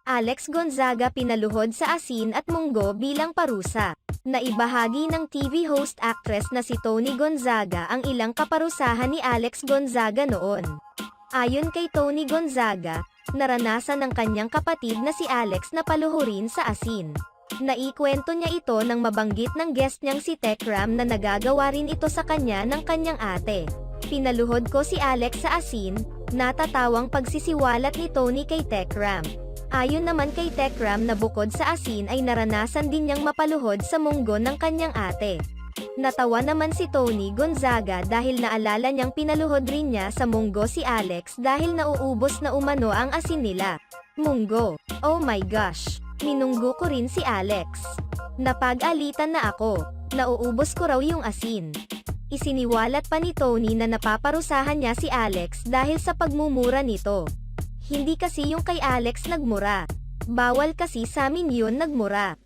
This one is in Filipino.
Alex Gonzaga pinaluhod sa asin at munggo bilang parusa. Naibahagi ng TV host actress na si Tony Gonzaga ang ilang kaparusahan ni Alex Gonzaga noon. Ayon kay Tony Gonzaga, naranasan ng kanyang kapatid na si Alex na paluhurin sa asin. Naikwento niya ito nang mabanggit ng guest niyang si Tekram na nagagawa rin ito sa kanya ng kanyang ate. Pinaluhod ko si Alex sa asin, natatawang pagsisiwalat ni Tony kay Tekram. Ayon naman kay Tekram na bukod sa asin ay naranasan din niyang mapaluhod sa munggo ng kanyang ate. Natawa naman si Tony Gonzaga dahil naalala niyang pinaluhod rin niya sa munggo si Alex dahil nauubos na umano ang asin nila. Munggo. Oh my gosh. Minunggo ko rin si Alex. Napag-alitan na ako. Nauubos ko raw yung asin. Isiniwalat pa ni Tony na napaparusahan niya si Alex dahil sa pagmumura nito. Hindi kasi yung kay Alex nagmura. Bawal kasi sa amin yun nagmura.